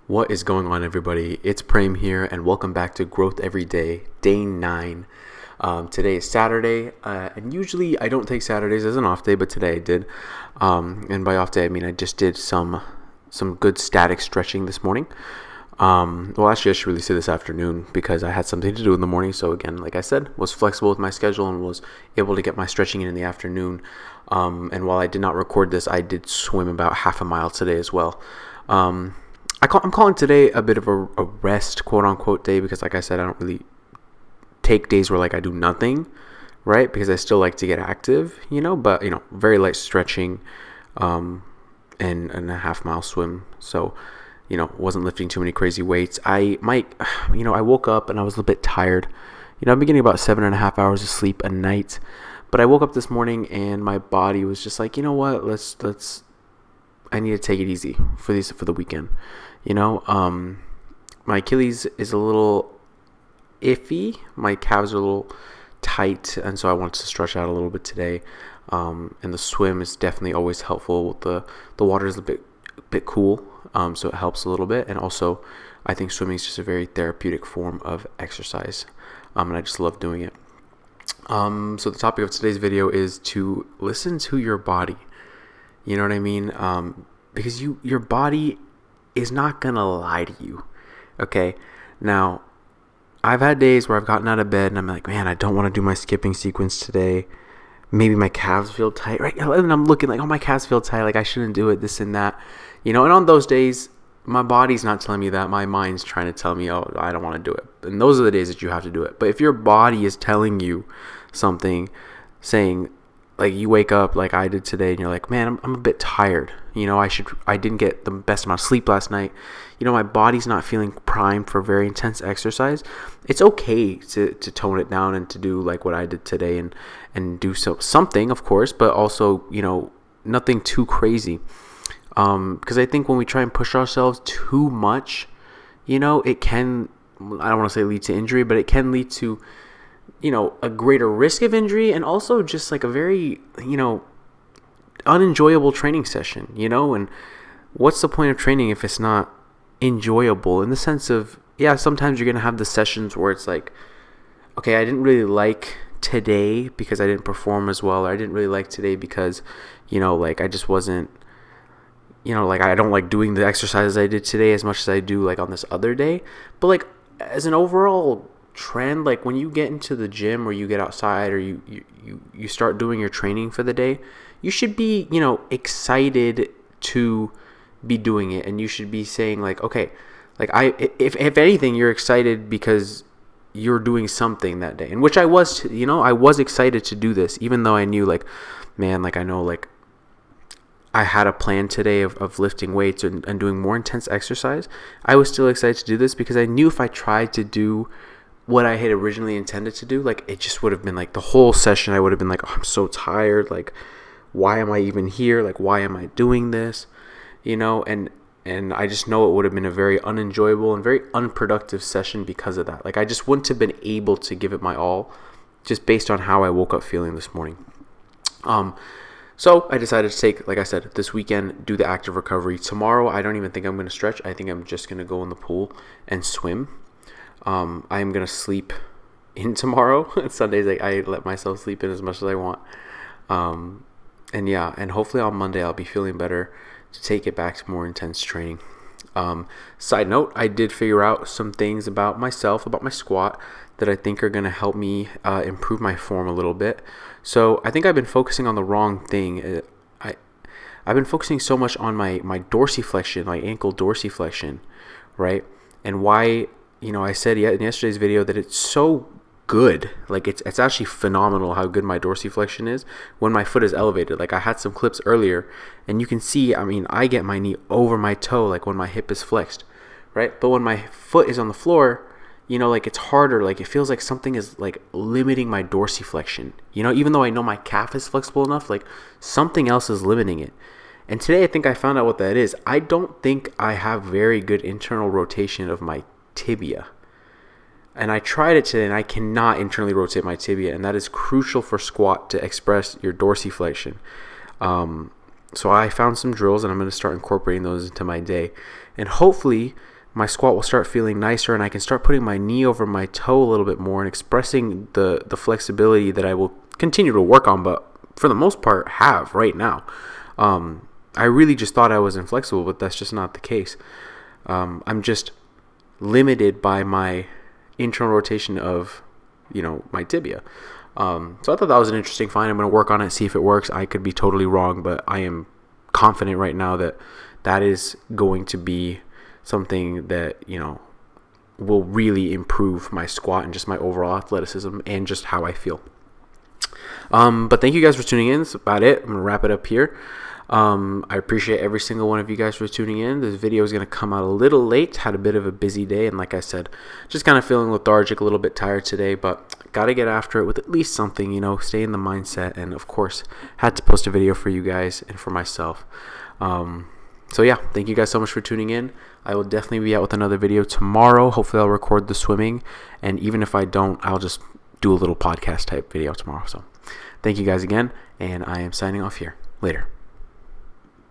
What is going on, everybody? It's Prem here, and welcome back to Growth Every Day, Day 9. Today is Saturday, and usually I don't take Saturdays as an off day, but today I did. And by off day, I mean I just did some good static stretching this morning. Well, actually, I should really say this afternoon because I had something to do in the morning. So again, like I said, was flexible with my schedule and was able to get my stretching in the afternoon. And while I did not record this, I did swim about half a mile today as well. I'm calling today a bit of a rest, quote unquote, day because, like I said, I don't really take days where like I do nothing, right? Because I still like to get active, but very light stretching, and a half mile swim. So, wasn't lifting too many crazy weights. I woke up and I was a little bit tired. I've been getting about 7.5 hours of sleep a night, but I woke up this morning and my body was just like, you know what, I need to take it easy for the weekend. My Achilles is a little iffy. My calves are a little tight, and so I wanted to stretch out a little bit today. And the swim is definitely always helpful. The water is a bit cool, so it helps a little bit. And also, I think swimming is just a very therapeutic form of exercise, and I just love doing it. So the topic of today's video is to listen to your body. You know what I mean? Because your body is not going to lie to you, okay? Now, I've had days where I've gotten out of bed and I'm like, man, I don't want to do my skipping sequence today. Maybe my calves feel tight, right? And I'm looking like, oh, my calves feel tight. Like, I shouldn't do it, this and that. And on those days, my body's not telling me that. My mind's trying to tell me, oh, I don't want to do it. And those are the days that you have to do it. But if your body is telling you something, saying, like, you wake up like I did today and you're like, man, I'm a bit tired. I didn't get the best amount of sleep last night. My body's not feeling primed for very intense exercise. It's okay to tone it down and to do like what I did today and do something, of course, but also, nothing too crazy. Because I think when we try and push ourselves too much, it can, I don't want to say lead to injury, but it can lead to, a greater risk of injury and also just like a very, unenjoyable training session, and what's the point of training if it's not enjoyable in the sense of, yeah, sometimes you're going to have the sessions where it's like, okay, I didn't really like today because I didn't perform as well, or I didn't really like today because, like I just wasn't, like I don't like doing the exercises I did today as much as I do like on this other day. But like as an overall trend, like when you get into the gym or you get outside or you start doing your training for the day, you should be, excited to be doing it. And you should be saying like, okay, like if anything, you're excited because you're doing something that day. And which I was, I was excited to do this, even though I knew like, man, like I know like I had a plan today of lifting weights and doing more intense exercise. I was still excited to do this because I knew if I tried to do what I had originally intended to do, like it just would have been like the whole session I would have been like, oh, I'm so tired, like why am I even here, like why am I doing this, and I just know it would have been a very unenjoyable and very unproductive session because of that. Like I just wouldn't have been able to give it my all just based on how I woke up feeling this morning. So I decided to take, like I said, this weekend, do the active recovery. Tomorrow I don't even think I'm going to stretch. I think I'm just going to go in the pool and swim. I am going to sleep in tomorrow. Sundays, I let myself sleep in as much as I want. And hopefully on Monday I'll be feeling better to take it back to more intense training. Side note, I did figure out some things about myself, about my squat, that I think are going to help me improve my form a little bit. So I think I've been focusing on the wrong thing. I've been focusing so much on my dorsiflexion, my ankle dorsiflexion, right? And why, I said in yesterday's video that it's so good. Like it's actually phenomenal how good my dorsiflexion is when my foot is elevated. Like I had some clips earlier and you can see, I get my knee over my toe, like when my hip is flexed, right? But when my foot is on the floor, like it's harder. Like it feels like something is like limiting my dorsiflexion, even though I know my calf is flexible enough, like something else is limiting it. And today I think I found out what that is. I don't think I have very good internal rotation of my tibia. And I tried it today and I cannot internally rotate my tibia, and that is crucial for squat to express your dorsiflexion. So I found some drills and I'm going to start incorporating those into my day. And hopefully my squat will start feeling nicer, and I can start putting my knee over my toe a little bit more and expressing the flexibility that I will continue to work on, but for the most part have right now. I really just thought I was inflexible, but that's just not the case. I'm just limited by my internal rotation of, my tibia. So I thought that was an interesting find. I'm going to work on it, see if it works. I could be totally wrong, but I am confident right now that is going to be something that, will really improve my squat and just my overall athleticism and just how I feel. But thank you guys for tuning in. That's about it. I'm going to wrap it up here. I appreciate every single one of you guys for tuning in. This video is going to come out a little late. Had a bit of a busy day, and like I said, just kind of feeling lethargic, a little bit tired today, but got to get after it with at least something, stay in the mindset, and of course, had to post a video for you guys and for myself. So yeah, thank you guys so much for tuning in. I will definitely be out with another video tomorrow. Hopefully I'll record the swimming, and even if I don't, I'll just do a little podcast type video tomorrow. So thank you guys again, and I am signing off here. Later.